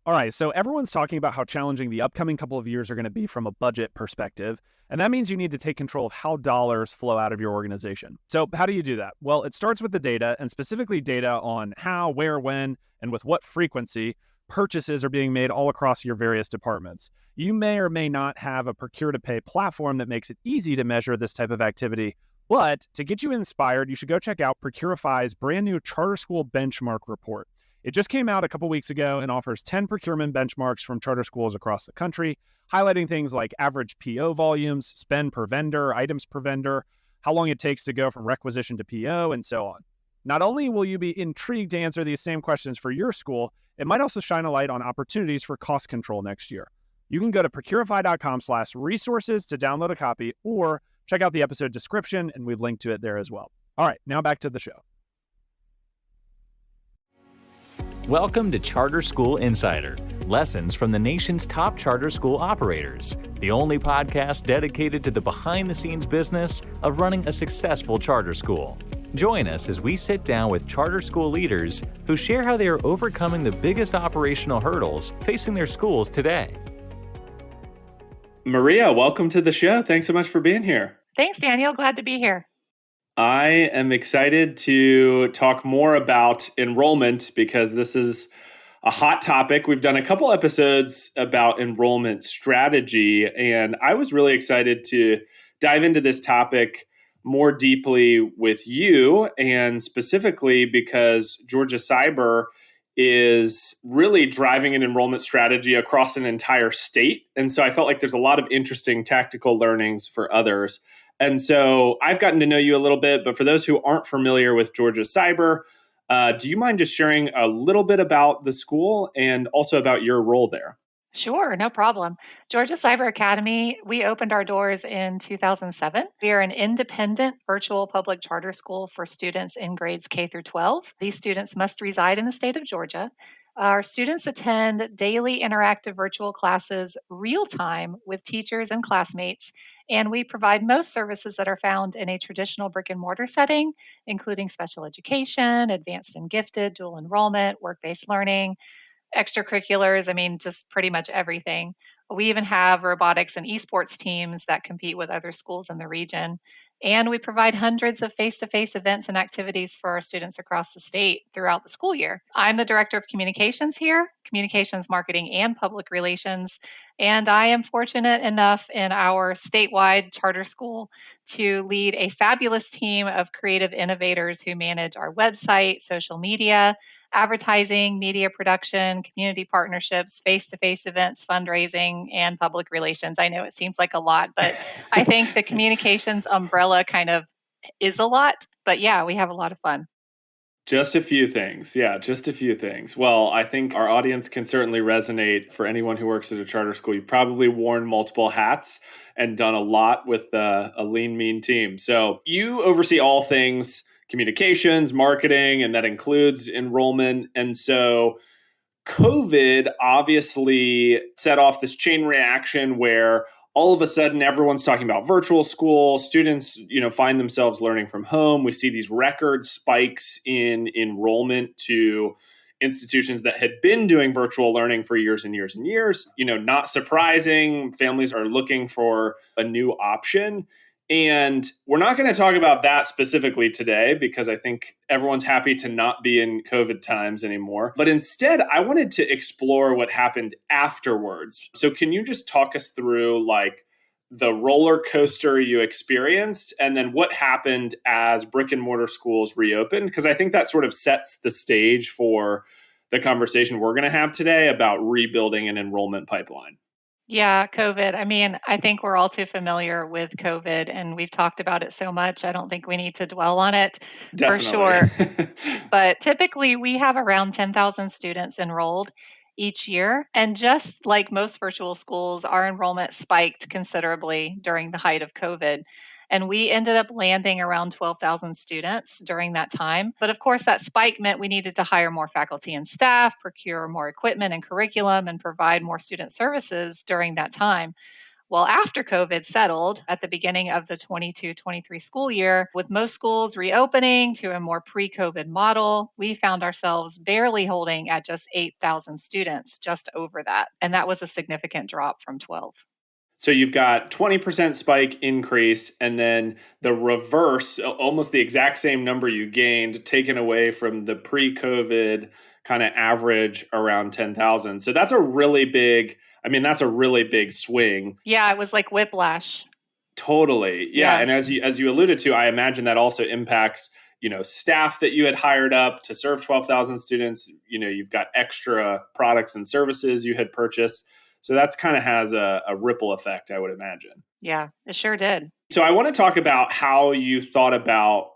All right, so everyone's talking about how challenging the upcoming couple of years are going to be from a budget perspective. And that means you need to take control of how dollars flow out of your organization. So, how do you do that? Well, it starts with the data, and specifically data on how, where, when, and with what frequency purchases are being made all across your various departments. You may or may not have a procure to pay platform that makes it easy to measure this type of activity. But to get you inspired, you should go check out Procurify's brand new Charter School Benchmark Report. It just came out a couple weeks ago and offers 10 procurement benchmarks from charter schools across the country, highlighting things like average PO volumes, spend per vendor, items per vendor, how long it takes to go from requisition to PO, and so on. Not only will you be intrigued to answer these same questions for your school, it might also shine a light on opportunities for cost control next year. You can go to procurify.com/resources to download a copy, or check out the episode description, and we've linked to it there as well. All right, now back to the show. Welcome to Charter School Insider, lessons from the nation's top charter school operators, the only podcast dedicated to the behind-the-scenes business of running a successful charter school. Join us as we sit down with charter school leaders who share how they are overcoming the biggest operational hurdles facing their schools today. Maria, welcome to the show. Thanks so much for being here. Thanks, Daniel. Glad to be here. I am excited to talk more about enrollment because this is a hot topic. We've done a couple episodes about enrollment strategy, and I was really excited to dive into this topic more deeply with you, and specifically because Georgia Cyber is really driving an enrollment strategy across an entire state. And so I felt like there's a lot of interesting tactical learnings for others. And so I've gotten to know you a little bit, but for those who aren't familiar with Georgia Cyber, do you mind just sharing a little bit about the school and also about your role there? Sure, no problem. Georgia Cyber Academy, we opened our doors in 2007. We are an independent virtual public charter school for students in grades K through 12. These students must reside in the state of Georgia. Our students attend daily interactive virtual classes real time with teachers and classmates, and we provide most services that are found in a traditional brick and mortar setting, including special education, advanced and gifted, dual enrollment, work based learning, extracurriculars. Just pretty much everything. We even have robotics and esports teams that compete with other schools in the region. And we provide hundreds of face to face events and activities for our students across the state throughout the school year. I'm the director of communications here, communications, marketing, and public relations. And I am fortunate enough in our statewide charter school to lead a fabulous team of creative innovators who manage our website, social media, advertising, media production, community partnerships, face-to-face events, fundraising, and public relations. I know it seems like a lot, but I think the communications umbrella kind of is a lot. But yeah, we have a lot of fun. Just a few things. Yeah, just a few things. Well, I think our audience can certainly resonate. For anyone who works at a charter school, you've probably worn multiple hats and done a lot with a lean, mean team. So you oversee all things communications, marketing, and that includes enrollment. And so COVID obviously set off this chain reaction where all of a sudden everyone's talking about virtual school. Students, find themselves learning from home. We see these record spikes in enrollment to institutions that had been doing virtual learning for years and years and years. Not surprising. Families are looking for a new option. And we're not going to talk about that specifically today because I think everyone's happy to not be in COVID times anymore. But instead, I wanted to explore what happened afterwards. So can you just talk us through the roller coaster you experienced and then what happened as brick and mortar schools reopened? Because I think that sort of sets the stage for the conversation we're going to have today about rebuilding an enrollment pipeline. Yeah, COVID. I think we're all too familiar with COVID and we've talked about it so much. I don't think we need to dwell on it Definitely. for sure. But typically we have around 10,000 students enrolled each year. And just like most virtual schools, our enrollment spiked considerably during the height of COVID. And we ended up landing around 12,000 students during that time. But of course, that spike meant we needed to hire more faculty and staff, procure more equipment and curriculum, and provide more student services during that time. Well, after COVID settled at the beginning of the 22-23 school year, with most schools reopening to a more pre COVID model, we found ourselves barely holding at just 8,000 students, just over that. And that was a significant drop from 12. So you've got 20% spike increase, and then the reverse, almost the exact same number you gained, taken away from the pre-COVID kind of average around 10,000. So that's a really big, I mean, that's a really big swing. Yeah, it was like whiplash. Totally. Yeah. Yeah. And as you alluded to, I imagine that also impacts, staff that you had hired up to serve 12,000 students. You've got extra products and services you had purchased. So that's kind of has a ripple effect, I would imagine. Yeah, it sure did. So I want to talk about how you thought about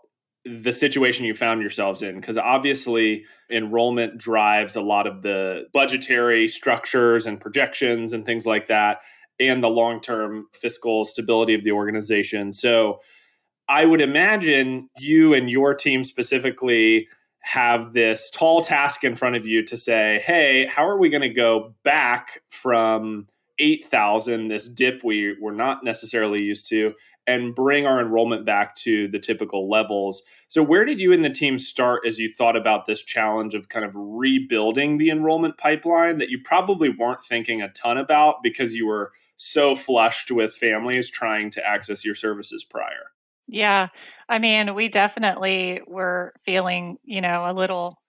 the situation you found yourselves in, because obviously enrollment drives a lot of the budgetary structures and projections and things like that, and the long-term fiscal stability of the organization. So I would imagine you and your team specifically have this tall task in front of you to say, hey, how are we going to go back from 8,000, this dip we were not necessarily used to, and bring our enrollment back to the typical levels? So where did you and the team start as you thought about this challenge of kind of rebuilding the enrollment pipeline that you probably weren't thinking a ton about because you were so flushed with families trying to access your services prior? Yeah. I mean, we definitely were feeling, a little,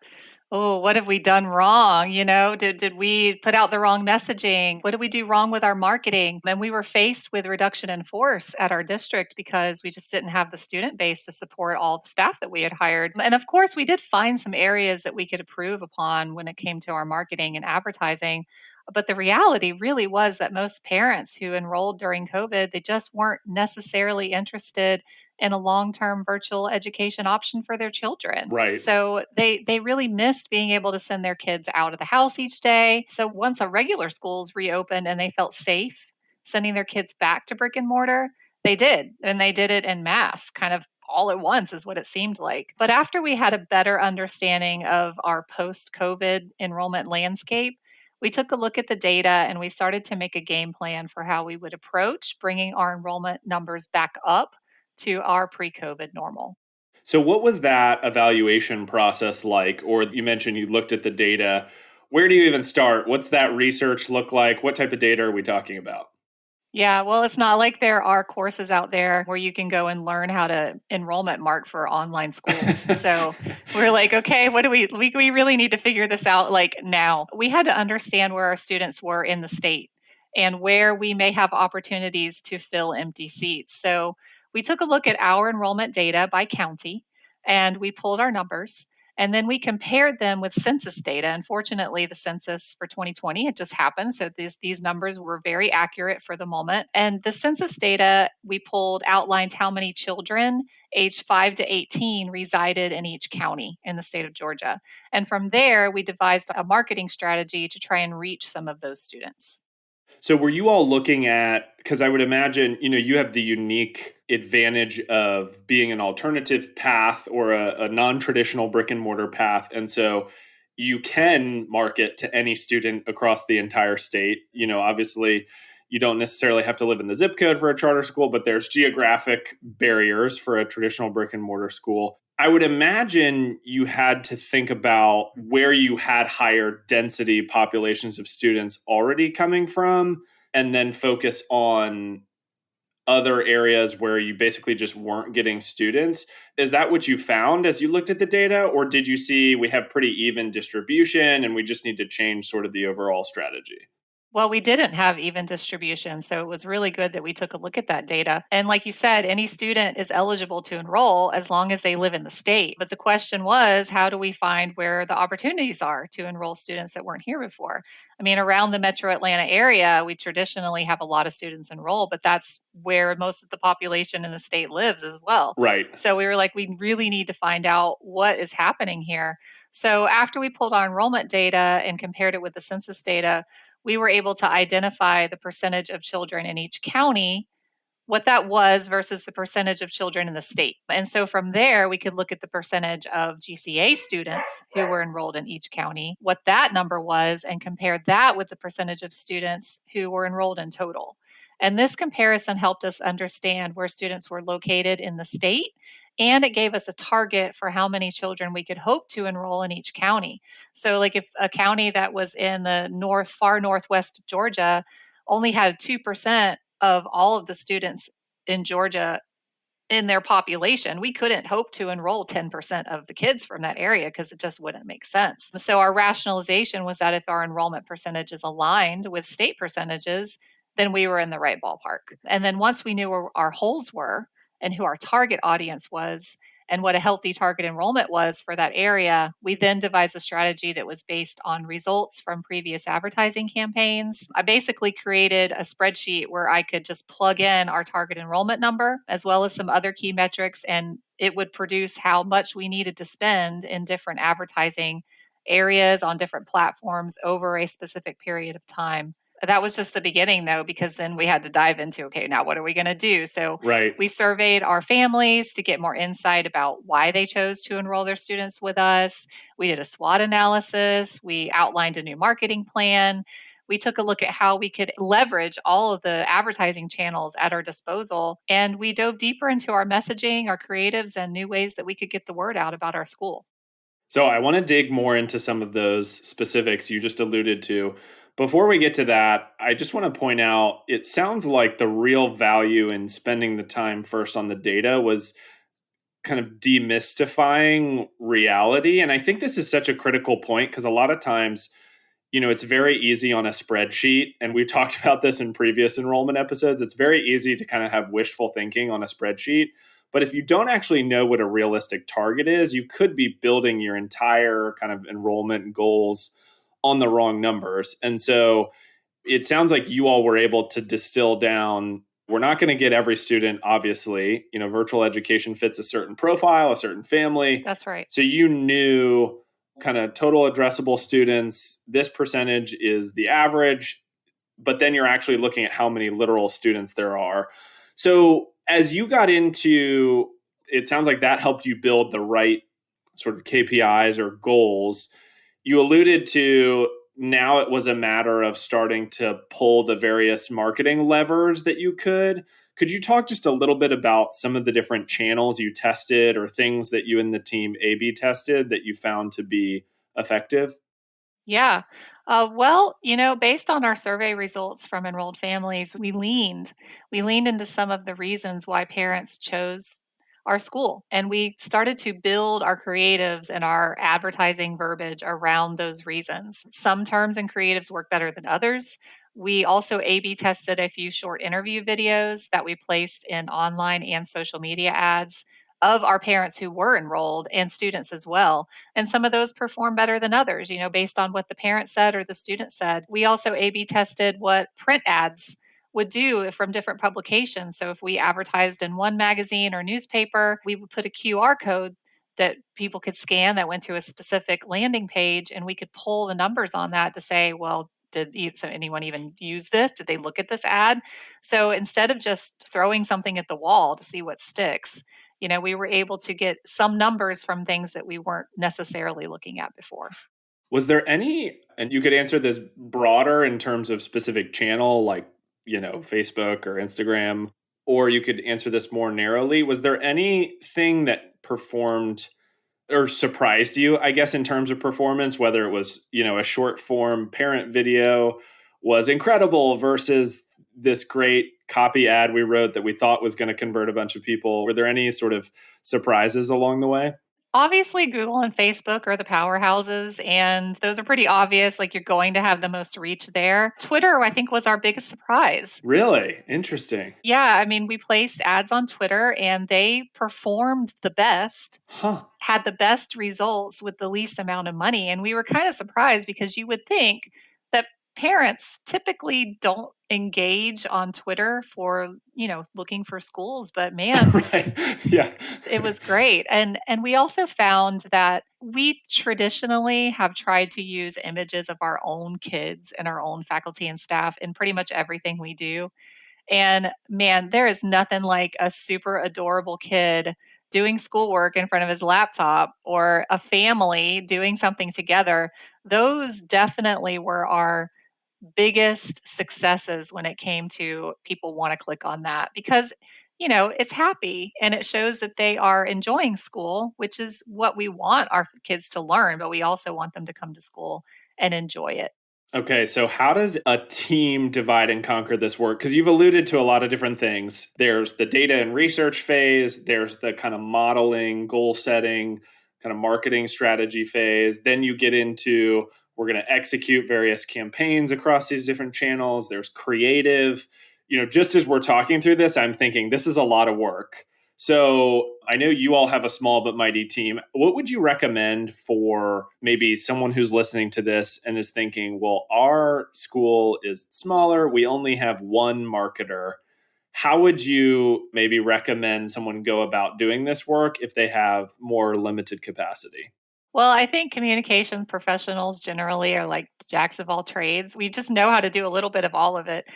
oh, what have we done wrong? Did we put out the wrong messaging? What did we do wrong with our marketing? And we were faced with reduction in force at our district because we just didn't have the student base to support all the staff that we had hired. And of course, we did find some areas that we could improve upon when it came to our marketing and advertising. But the reality really was that most parents who enrolled during COVID, they just weren't necessarily interested in a long-term virtual education option for their children. Right. So they really missed being able to send their kids out of the house each day. So once our regular schools reopened and they felt safe sending their kids back to brick and mortar, they did. And they did it en masse, kind of all at once is what it seemed like. But after we had a better understanding of our post-COVID enrollment landscape, we took a look at the data and we started to make a game plan for how we would approach bringing our enrollment numbers back up to our pre COVID normal. So, what was that evaluation process like? Or you mentioned you looked at the data. Where do you even start? What's that research look like? What type of data are we talking about? Yeah, well, it's not like there are courses out there where you can go and learn how to enrollment mark for online schools. So we're like, okay, what do we really need to figure this out like now. We had to understand where our students were in the state and where we may have opportunities to fill empty seats. So we took a look at our enrollment data by county and we pulled our numbers. And then we compared them with census data. Unfortunately, the census for 2020, it just happened. So these numbers were very accurate for the moment. And the census data we pulled outlined how many children aged 5 to 18 resided in each county in the state of Georgia. And from there, we devised a marketing strategy to try and reach some of those students. So were you all looking at, because I would imagine, you have the unique advantage of being an alternative path or a non-traditional brick and mortar path. And so you can market to any student across the entire state. Obviously you don't necessarily have to live in the zip code for a charter school, but there's geographic barriers for a traditional brick and mortar school. I would imagine you had to think about where you had higher density populations of students already coming from, and then focus on other areas where you basically just weren't getting students. Is that what you found as you looked at the data? Or did you see we have pretty even distribution and we just need to change sort of the overall strategy? Well, we didn't have even distribution, so it was really good that we took a look at that data. And like you said, any student is eligible to enroll as long as they live in the state. But the question was, how do we find where the opportunities are to enroll students that weren't here before? I mean, around the metro Atlanta area, we traditionally have a lot of students enroll, but that's where most of the population in the state lives as well. Right. So we were like, we really need to find out what is happening here. So after we pulled our enrollment data and compared it with the census data, we were able to identify the percentage of children in each county, what that was versus the percentage of children in the state. And so from there, we could look at the percentage of GCA students who were enrolled in each county, what that number was, and compare that with the percentage of students who were enrolled in total. And this comparison helped us understand where students were located in the state, and it gave us a target for how many children we could hope to enroll in each county. So, like if a county that was in the far northwest of Georgia only had 2% of all of the students in Georgia in their population, we couldn't hope to enroll 10% of the kids from that area because it just wouldn't make sense. So our rationalization was that if our enrollment percentage is aligned with state percentages, then we were in the right ballpark. And then once we knew where our holes were and who our target audience was and what a healthy target enrollment was for that area, we then devised a strategy that was based on results from previous advertising campaigns. I basically created a spreadsheet where I could just plug in our target enrollment number as well as some other key metrics, and it would produce how much we needed to spend in different advertising areas on different platforms over a specific period of time. That was just the beginning, though, because then we had to dive into, okay, now what are we going to do? So Right. we surveyed our families to get more insight about why they chose to enroll their students with us. We did a SWOT analysis. We outlined a new marketing plan. We took a look at how we could leverage all of the advertising channels at our disposal. And we dove deeper into our messaging, our creatives, and new ways that we could get the word out about our school. So I want to dig more into some of those specifics you just alluded to. Before we get to that, I just want to point out it sounds like the real value in spending the time first on the data was kind of demystifying reality. And I think this is such a critical point because a lot of times, it's very easy on a spreadsheet. And we talked about this in previous enrollment episodes. It's very easy to kind of have wishful thinking on a spreadsheet. But if you don't actually know what a realistic target is, you could be building your entire kind of enrollment goals on the wrong numbers. And so it sounds like you all were able to distill down. We're not going to get every student, obviously. Virtual education fits a certain profile, a certain family. That's right. So you knew kind of total addressable students, this percentage is the average, but then you're actually looking at how many literal students there are. So as you got into, it sounds like that helped you build the right sort of KPIs or goals. You alluded to now it was a matter of starting to pull the various marketing levers that you could. Could you talk just a little bit about some of the different channels you tested or things that you and the team A/B tested that you found to be effective? Yeah. Well, based on our survey results from enrolled families, we leaned into some of the reasons why parents chose our school, and we started to build our creatives and our advertising verbiage around those reasons. Some terms and creatives work better than others. We also A/B tested a few short interview videos that we placed in online and social media ads of our parents who were enrolled and students as well. And some of those perform better than others, based on what the parent said or the student said. We also A B tested what print ads would do from different publications. So if we advertised in one magazine or newspaper, we would put a QR code that people could scan that went to a specific landing page, and we could pull the numbers on that to say, well, so anyone even use this? Did they look at this ad? So instead of just throwing something at the wall to see what sticks, we were able to get some numbers from things that we weren't necessarily looking at before. Was there any, and you could answer this broader in terms of specific channel like, Facebook or Instagram, or you could answer this more narrowly. Was there anything that performed or surprised you, I guess, in terms of performance, whether it was, a short form parent video was incredible versus this great copy ad we wrote that we thought was going to convert a bunch of people? Were there any sort of surprises along the way? Obviously, Google and Facebook are the powerhouses, and those are pretty obvious. Like, you're going to have the most reach there. Twitter, I think, was our biggest surprise. Really? Interesting. Yeah, I mean, we placed ads on Twitter and they performed the best, Huh. had the best results with the least amount of money. And we were kind of surprised because you would think that parents typically don't engage on Twitter for, looking for schools, but man, Right. Yeah. it was great. And we also found that we traditionally have tried to use images of our own kids and our own faculty and staff in pretty much everything we do. And man, there is nothing like a super adorable kid doing schoolwork in front of his laptop or a family doing something together. Those definitely were our biggest successes when it came to people want to click on that because, it's happy and it shows that they are enjoying school, which is what we want our kids to learn, but we also want them to come to school and enjoy it. Okay, so how does a team divide and conquer this work? Because you've alluded to a lot of different things. There's the data and research phase, there's the kind of modeling, goal setting, kind of marketing strategy phase. Then you get into we're going to execute various campaigns across these different channels. There's creative. Just as we're talking through this, I'm thinking this is a lot of work. So I know you all have a small but mighty team. What would you recommend for maybe someone who's listening to this and is thinking, well, our school is smaller. We only have one marketer. How would you maybe recommend someone go about doing this work if they have more limited capacity? Well, I think communication professionals generally are like jacks of all trades. We just know how to do a little bit of all of it,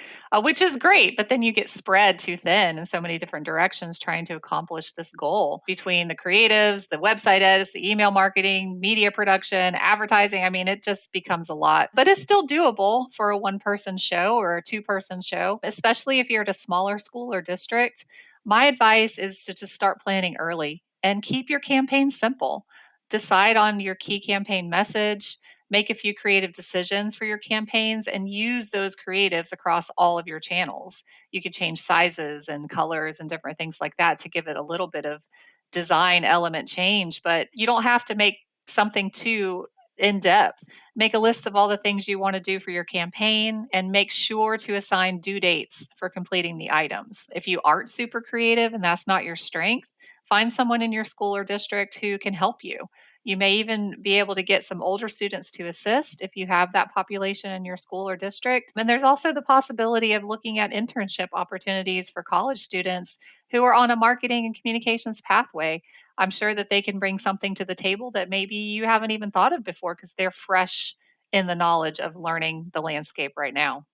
which is great. But then you get spread too thin in so many different directions trying to accomplish this goal between the creatives, the website edits, the email marketing, media production, advertising. I mean, it just becomes a lot, but it's still doable for a one-person show or a two-person show, especially if you're at a smaller school or district. My advice is to just start planning early and keep your campaign simple. Decide on your key campaign message, make a few creative decisions for your campaigns, and use those creatives across all of your channels. You could change sizes and colors and different things like that to give it a little bit of design element change, but you don't have to make something too in depth. Make a list of all the things you want to do for your campaign and make sure to assign due dates for completing the items. If you aren't super creative and that's not your strength, find someone in your school or district who can help you. You may even be able to get some older students to assist if you have that population in your school or district. And there's also the possibility of looking at internship opportunities for college students who are on a marketing and communications pathway. I'm sure that they can bring something to the table that maybe you haven't even thought of before because they're fresh in the knowledge of learning the landscape right now.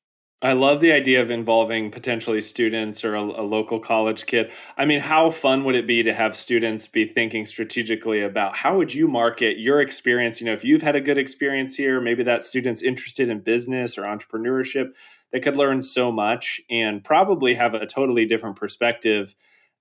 I love the idea of involving potentially students or a local college kid. I mean, how fun would it be to have students be thinking strategically about how would you market your experience? If you've had a good experience here, maybe that student's interested in business or entrepreneurship, they could learn so much and probably have a totally different perspective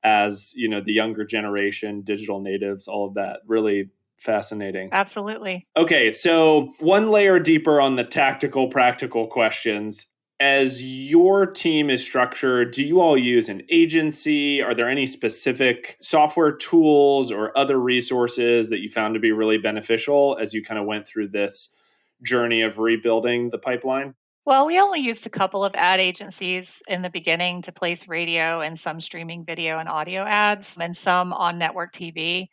as, the younger generation, digital natives, all of that. Really fascinating. Absolutely. Okay, so one layer deeper on the tactical, practical questions. As your team is structured, do you all use an agency? Are there any specific software tools or other resources that you found to be really beneficial as you kind of went through this journey of rebuilding the pipeline? Well, we only used a couple of ad agencies in the beginning to place radio and some streaming video and audio ads and some on network TV.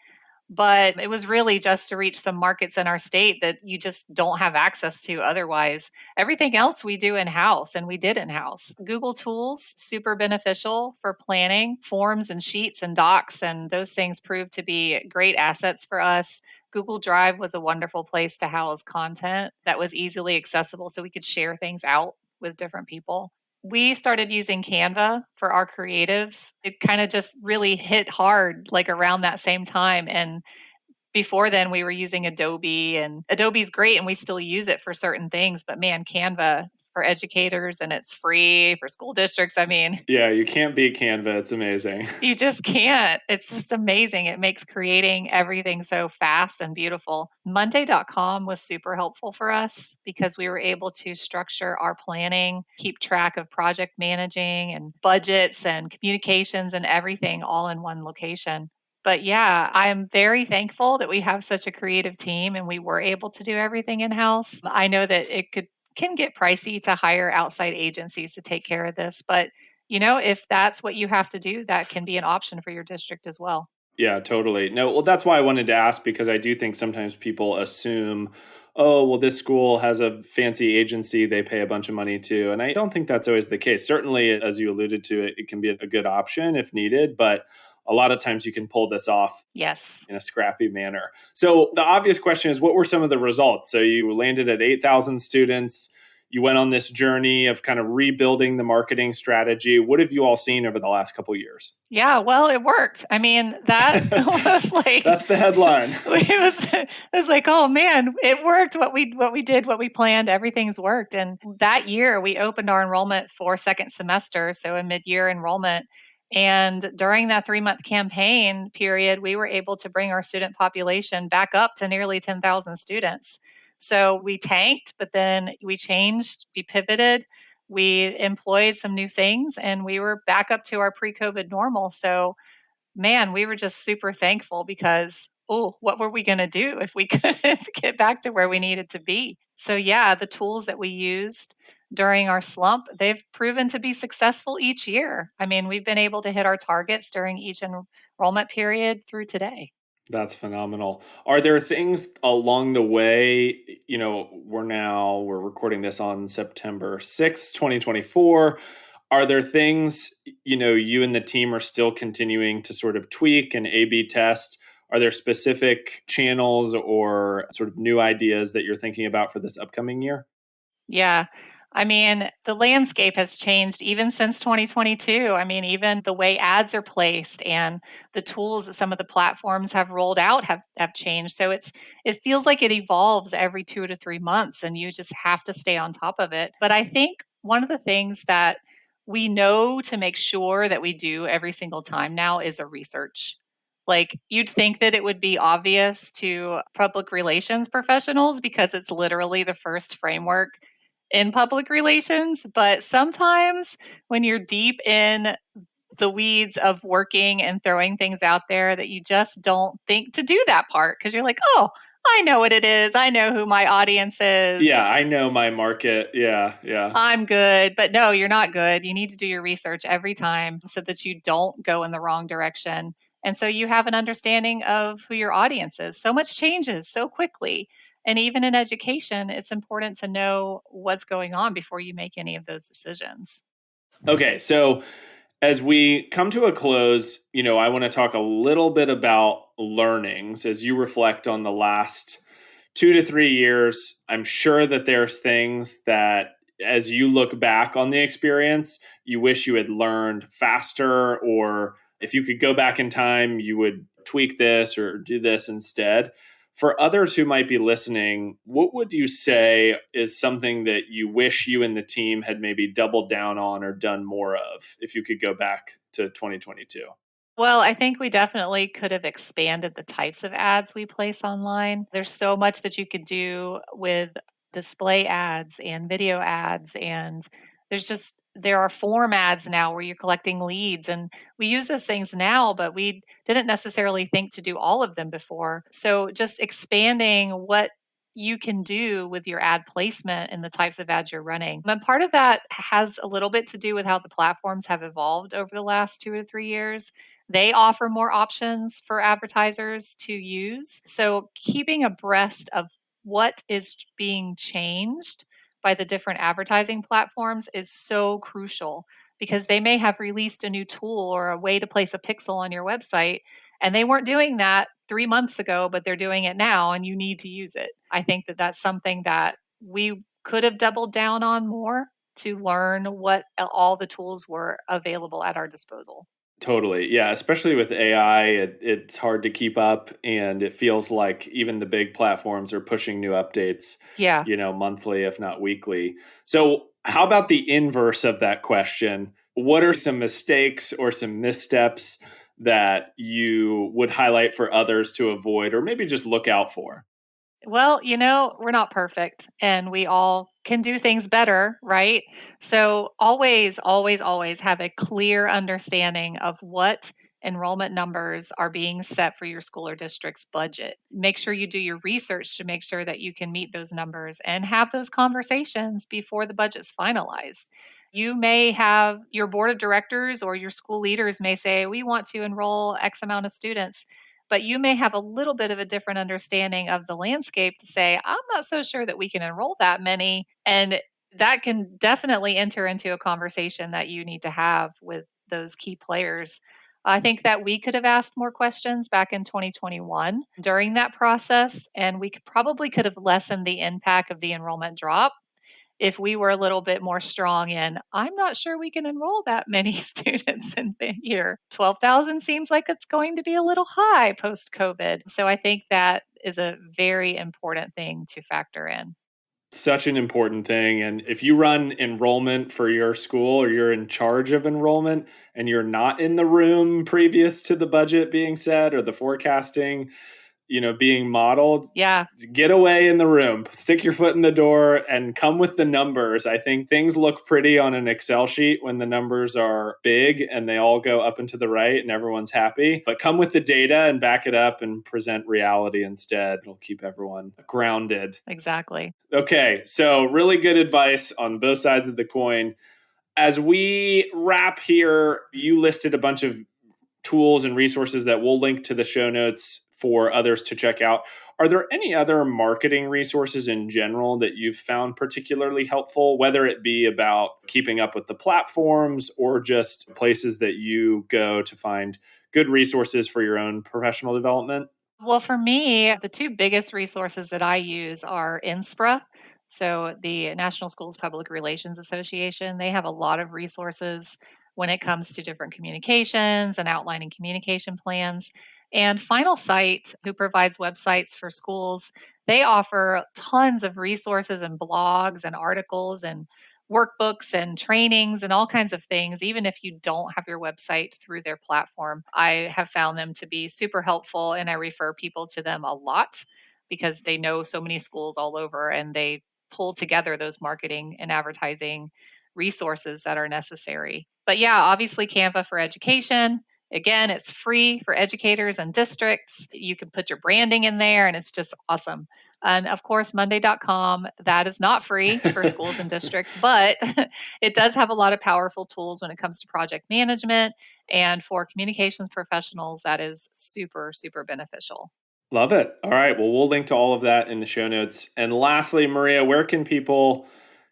But it was really just to reach some markets in our state that you just don't have access to otherwise. Everything else we do in house, and we did in house. Google Tools, super beneficial for planning forms and sheets and docs, and those things proved to be great assets for us. Google Drive was a wonderful place to house content that was easily accessible so we could share things out with different people. We started using Canva for our creatives. It kind of just really hit hard like around that same time. And before then, we were using Adobe, and Adobe's great and we still use it for certain things. But man, Canva for educators and it's free for school districts. I mean, Yeah, you can't beat Canva. It's amazing. you just can't. It's just amazing. It makes creating everything so fast and beautiful. Monday.com was super helpful for us because we were able to structure our planning, keep track of project managing and budgets and communications and everything all in one location. But yeah, I'm very thankful that we have such a creative team and we were able to do everything in house. I know that it can get pricey to hire outside agencies to take care of this, but if that's what you have to do, that can be an option for your district as well. Yeah, totally. No, well, that's why I wanted to ask because I do think sometimes people assume, oh, well, this school has a fancy agency they pay a bunch of money to. And I don't think that's always the case. Certainly, as you alluded to, it can be a good option if needed, but a lot of times you can pull this off Yes. in a scrappy manner. So the obvious question is, what were some of the results? So you landed at 8,000 students. You went on this journey of kind of rebuilding the marketing strategy. What have you all seen over the last couple of years? Yeah, well, it worked. I mean, that was like That's the headline. it was like, oh man, it worked. What we did, what we planned, everything's worked. And that year we opened our enrollment for second semester, so a mid-year enrollment. And during that 3-month campaign period, we were able to bring our student population back up to nearly 10,000 students. So we tanked, but then we changed, we pivoted, we employed some new things, and we were back up to our pre-COVID normal. So, man, we were just super thankful because, oh, what were we going to do if we couldn't get back to where we needed to be? So, yeah, the tools that we used during our slump, they've proven to be successful each year. I mean, we've been able to hit our targets during each enrollment period through today. That's phenomenal. Are there things along the way, we're recording this on September 6th, 2024. Are there things, you and the team are still continuing to sort of tweak and A/B test? Are there specific channels or sort of new ideas that you're thinking about for this upcoming year? Yeah. I mean, the landscape has changed even since 2022. I mean, even the way ads are placed and the tools that some of the platforms have rolled out have changed. So it feels like it evolves every 2 to 3 months and you just have to stay on top of it. But I think one of the things that we know to make sure that we do every single time now is a research. Like you'd think that it would be obvious to public relations professionals because it's literally the first framework in public relations, but sometimes when you're deep in the weeds of working and throwing things out there that you just don't think to do that part because you're like, "Oh, I know what it is. I know who my audience is. Yeah, I know my market. Yeah, yeah. I'm good." But no, you're not good. You need to do your research every time so that you don't go in the wrong direction. And so you have an understanding of who your audience is. So much changes so quickly. And even in education, it's important to know what's going on before you make any of those decisions. Okay, so as we come to a close, I want to talk a little bit about learnings as you reflect on the last 2 to 3 years. I'm sure that there's things that, as you look back on the experience, you wish you had learned faster, or if you could go back in time, you would tweak this or do this instead. For others who might be listening, what would you say is something that you wish you and the team had maybe doubled down on or done more of if you could go back to 2022? Well, I think we definitely could have expanded the types of ads we place online. There's so much that you could do with display ads and video ads, and there are form ads now where you're collecting leads, and we use those things now, but we didn't necessarily think to do all of them before. So just expanding what you can do with your ad placement and the types of ads you're running. And part of that has a little bit to do with how the platforms have evolved over the last 2 to 3 years. They offer more options for advertisers to use. So, keeping abreast of what is being changed by the different advertising platforms is so crucial because they may have released a new tool or a way to place a pixel on your website. And they weren't doing that 3 months ago, but they're doing it now, and you need to use it. I think that that's something that we could have doubled down on more to learn what all the tools were available at our disposal. Totally. Yeah. Especially with AI, it's hard to keep up. And it feels like even the big platforms are pushing new updates, Yeah. monthly, if not weekly. So, how about the inverse of that question? What are some mistakes or some missteps that you would highlight for others to avoid or maybe just look out for? Well, we're not perfect and we all can do things better, right? So always, always, always have a clear understanding of what enrollment numbers are being set for your school or district's budget. Make sure you do your research to make sure that you can meet those numbers and have those conversations before the budget's finalized. You may have your board of directors or your school leaders may say, we want to enroll X amount of students, but you may have a little bit of a different understanding of the landscape to say, I'm not so sure that we can enroll that many. And that can definitely enter into a conversation that you need to have with those key players. I think that we could have asked more questions back in 2021 during that process, and we probably could have lessened the impact of the enrollment drop if we were a little bit more strong in, I'm not sure we can enroll that many students in the year. 12,000 seems like it's going to be a little high post COVID. So I think that is a very important thing to factor in. Such an important thing. And if you run enrollment for your school or you're in charge of enrollment and you're not in the room previous to the budget being set or the forecasting, being modeled, Yeah, get away in the room, stick your foot in the door and come with the numbers. I think things look pretty on an Excel sheet when the numbers are big and they all go up and to the right and everyone's happy. But come with the data and back it up and present reality instead. It'll keep everyone grounded. exactly. Okay, so really good advice on both sides of the coin. As we wrap here, you listed a bunch of tools and resources that we'll link to the show notes for others to check out. Are there any other marketing resources in general that you've found particularly helpful, whether it be about keeping up with the platforms or just places that you go to find good resources for your own professional development? Well, for me, the two biggest resources that I use are NSPRA. So, the National Schools Public Relations Association, they have a lot of resources when it comes to different communications and outlining communication plans. And Final Site, who provides websites for schools, they offer tons of resources and blogs and articles and workbooks and trainings and all kinds of things, even if you don't have your website through their platform. I have found them to be super helpful and I refer people to them a lot because they know so many schools all over and they pull together those marketing and advertising resources that are necessary. But yeah, obviously Canva for Education. Again, it's free for educators and districts. You can put your branding in there and it's just awesome. And of course, Monday.com, that is not free for schools and districts, but it does have a lot of powerful tools when it comes to project management. And for communications professionals, that is super, super beneficial. Love it. All right. Well, we'll link to all of that in the show notes. And lastly, Maria, where can people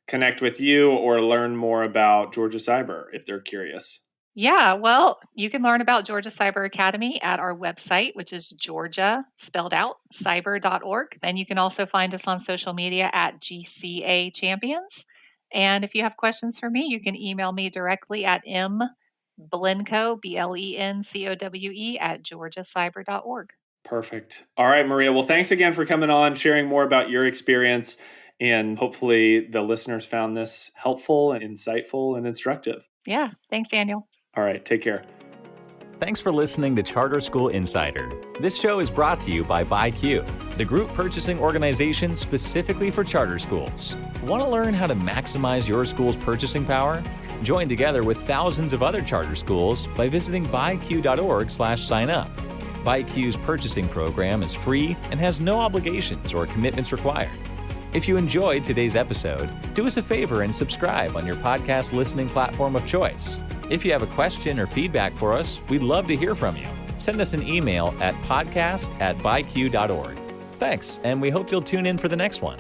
connect with you or learn more about Georgia Cyber if they're curious? Yeah, well, you can learn about Georgia Cyber Academy at our website, which is Georgia, spelled out, cyber.org. And you can also find us on social media at GCA Champions. And if you have questions for me, you can email me directly at mblencowe, BLENCOWE, at georgiacyber.org. Perfect. All right, Maria. Well, thanks again for coming on, sharing more about your experience. And hopefully the listeners found this helpful and insightful and instructive. Yeah, thanks, Daniel. All right. Take care. Thanks for listening to Charter School Insider. This show is brought to you by BuyQ, the group purchasing organization specifically for charter schools. Want to learn how to maximize your school's purchasing power? Join together with thousands of other charter schools by visiting buyq.org/sign-up. BuyQ's purchasing program is free and has no obligations or commitments required. If you enjoyed today's episode, do us a favor and subscribe on your podcast listening platform of choice. If you have a question or feedback for us, we'd love to hear from you. Send us an email at podcast@byq.org. Thanks, and we hope you'll tune in for the next one.